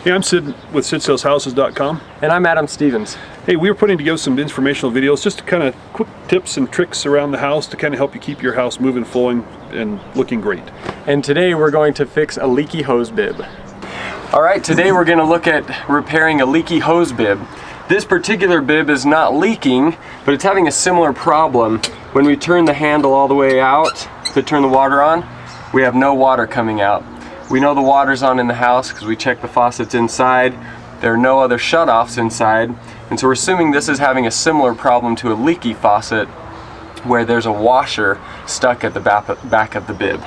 Hey, I'm Sid with SidSalesHouses.com. And I'm Adam Stevens. Hey, we were putting together some informational videos, just kind of quick tips and tricks around the house to kind of help you keep your house moving, flowing, and looking great. And today we're going to fix a leaky hose bib. All right, today we're going to look at repairing a leaky hose bib. This particular bib is not leaking, but it's having a similar problem. When we turn the handle all the way out to turn the water on, we have no water coming out. We know the water's on in the house because we checked the faucets inside. There are no other shutoffs inside, and so we're assuming this is having a similar problem to a leaky faucet where there's a washer stuck at the back of the bib.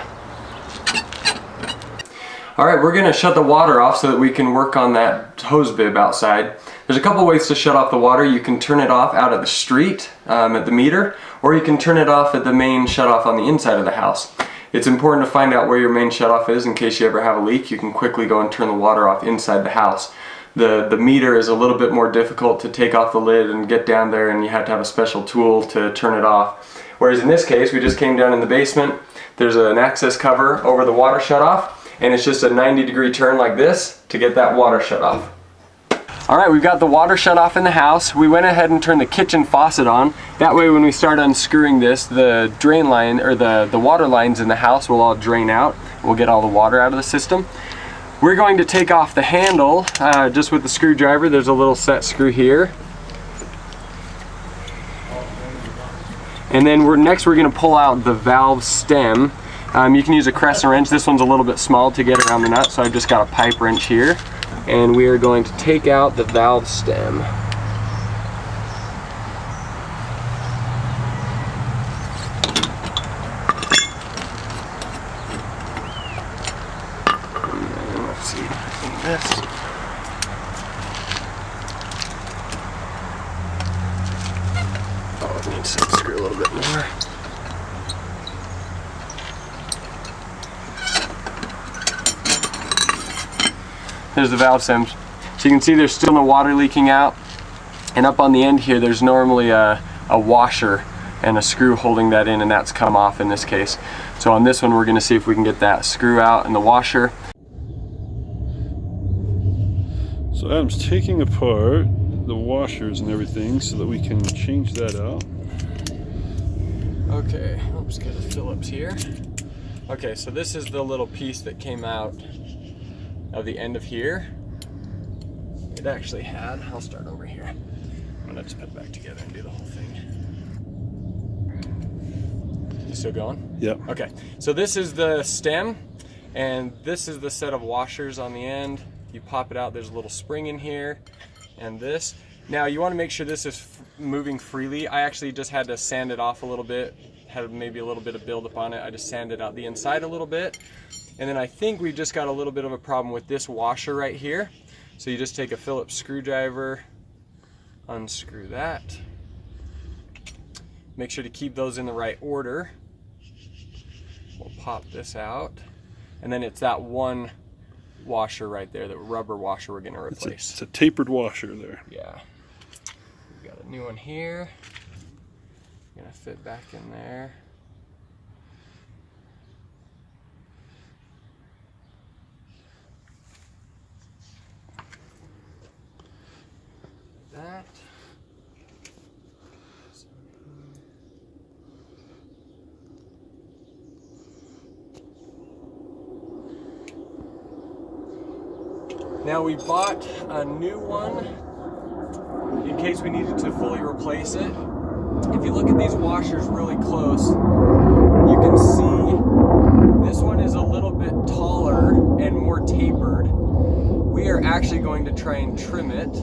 All right, we're gonna shut the water off so that we can work on that hose bib outside. There's a couple ways to shut off the water. You can turn it off out at the street at the meter, or you can turn it off at the main shutoff on the inside of the house. It's important to find out where your main shutoff is in case you ever have a leak. You can quickly go and turn the water off inside the house. The meter is a little bit more difficult to take off the lid and get down there, and you have to have a special tool to turn it off. Whereas in this case, we just came down in the basement. There's an access cover over the water shutoff, and it's just a 90-degree turn like this to get that water shut off. All right, we've got the water shut off in the house. We went ahead and turned the kitchen faucet on. That way when we start unscrewing this, the drain line or the water lines in the house will all drain out. We'll get all the water out of the system. We're going to take off the handle just with the screwdriver. There's a little set screw here. And then next we're going to pull out the valve stem. You can use a crescent wrench. This one's a little bit small to get around the nut, so I've just got a pipe wrench here. And we are going to take out the valve stem. And then let's see, this. Oh, it needs to screw a little bit more. There's the valve stems. So you can see there's still no water leaking out. And up on the end here, there's normally a washer and a screw holding that in, and that's come off in this case. So on this one, we're gonna see if we can get that screw out and the washer. So Adam's taking apart the washers and everything so that we can change that out. Okay, I'll just get a Phillips here. Okay, so this is the little piece that came out of the end of here. It actually had, I'll start over here. I'm gonna just put it back together and do the whole thing. You still going? Yep. Okay, so this is the stem, and this is the set of washers on the end. You pop it out, there's a little spring in here, and this. Now you wanna make sure this is moving freely. I actually just had to sand it off a little bit, had maybe a little bit of buildup on it. I just sanded out the inside a little bit. And then I think we've just got a little bit of a problem with this washer right here. So you just take a Phillips screwdriver, unscrew that. Make sure to keep those in the right order. We'll pop this out. And then it's that one washer right there, that rubber washer we're gonna replace. It's a tapered washer there. Yeah. We've got a new one here. Gonna fit back in there. That. Now we bought a new one in case we needed to fully replace it. If you look at these washers really close, you can see this one is a little bit taller and more tapered. We are actually going to try and trim it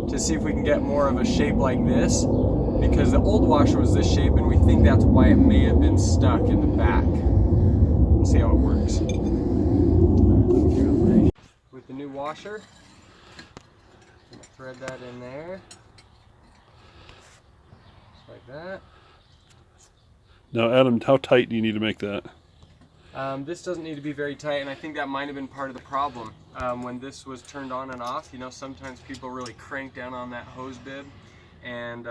to see if we can get more of a shape like this, because the old washer was this shape and we think that's why it may have been stuck in the back. We'll see how it works. With the new washer, I'm gonna thread that in there, just like that. Now Adam, how tight do you need to make that? This doesn't need to be very tight, and I think that might have been part of the problem. When this was turned on and off, you know, sometimes people really crank down on that hose bib, and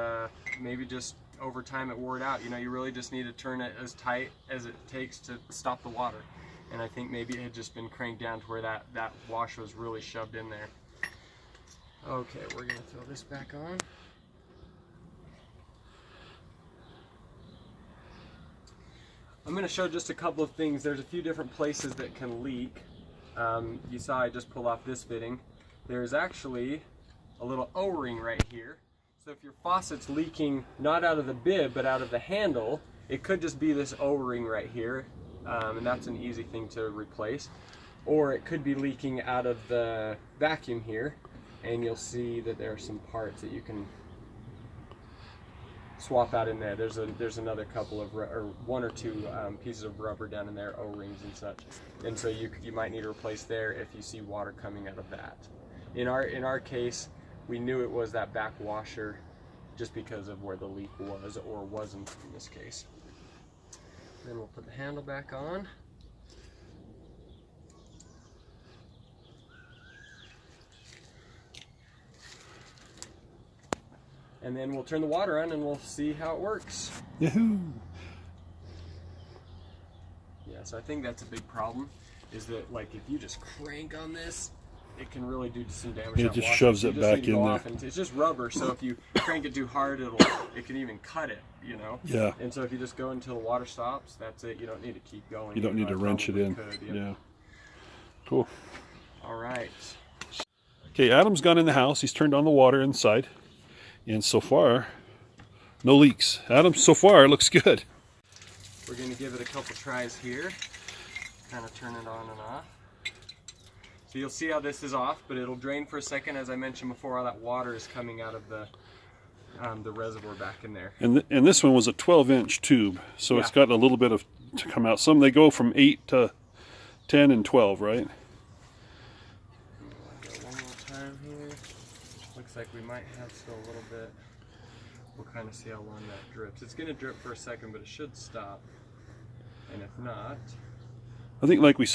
maybe just over time it wore it out. You know, you really just need to turn it as tight as it takes to stop the water. and I think maybe it had just been cranked down to where that washer was really shoved in there. Okay, we're gonna throw this back on. I'm going to show just a couple of things. There's a few different places that can leak. You saw I just pulled off this fitting. There's actually a little O-ring right here. So if your faucet's leaking not out of the bib but out of the handle, it could just be this O-ring right here, and that's an easy thing to replace. Or it could be leaking out of the vacuum here, and you'll see that there are some parts that you can swap out in there. There's another couple of, or one or two pieces of rubber down in there, O-rings and such. And so you might need to replace there if you see water coming out of that. In our case, we knew it was that back washer just because of where the leak was, or wasn't in this case. Then we'll put the handle back on. And then we'll turn the water on and we'll see how it works. Yahoo! Yeah, so I think that's a big problem, is that like if you just crank on this, it can really do some damage. It just shoves it back in there. It's just rubber, so if you crank it too hard, it can even cut it, you know? Yeah. And so if you just go until the water stops, that's it. You don't need to keep going. You don't need to wrench it in. Yeah. Cool. All right. Okay, Adam's gone in the house. He's turned on the water inside. And so far, no leaks. Adam, so far it looks good. We're going to give it a couple tries here. Kind of turn it on and off. So you'll see how this is off, but it'll drain for a second. As I mentioned before, all that water is coming out of the reservoir back in there. And this one was a 12-inch tube, so it's got a little bit of to come out. Some they go from 8 to 10 and 12, right? Go one more time here. Looks like we might have still a little bit. We'll kind of see how long that drips. It's going to drip for a second, but it should stop. And if not, I think like you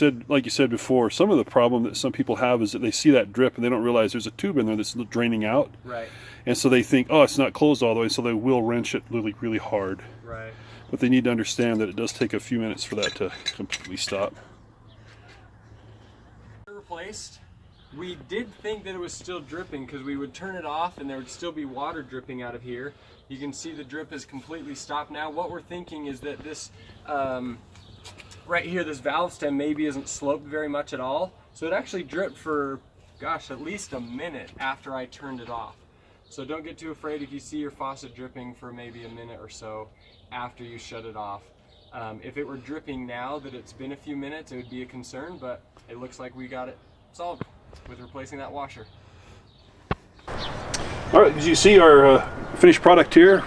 said before, some of the problem that some people have is that they see that drip and they don't realize there's a tube in there that's draining out. right, And so they think, oh, it's not closed all the way, so they will wrench it really, really hard. right. But they need to understand that it does take a few minutes for that to completely stop. Replaced. We did think that it was still dripping because we would turn it off and there would still be water dripping out of here. You can see the drip is completely stopped now. What we're thinking is that this right here, this valve stem maybe isn't sloped very much at all. So it actually dripped for, gosh, at least a minute after I turned it off. So don't get too afraid if you see your faucet dripping for maybe a minute or so after you shut it off. If it were dripping now that it's been a few minutes, it would be a concern, but it looks like we got it solved with replacing that washer. All right, as you see, our finished product here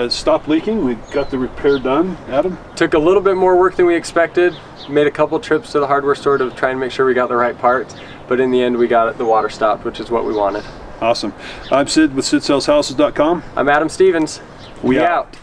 stopped leaking. We got the repair done. Adam? Took a little bit more work than we expected. Made a couple trips to the hardware store to try and make sure we got the right parts, but in the end we got it, the water stopped, which is what we wanted. Awesome. I'm Sid with SidSellsHouses.com. I'm Adam Stevens. We out.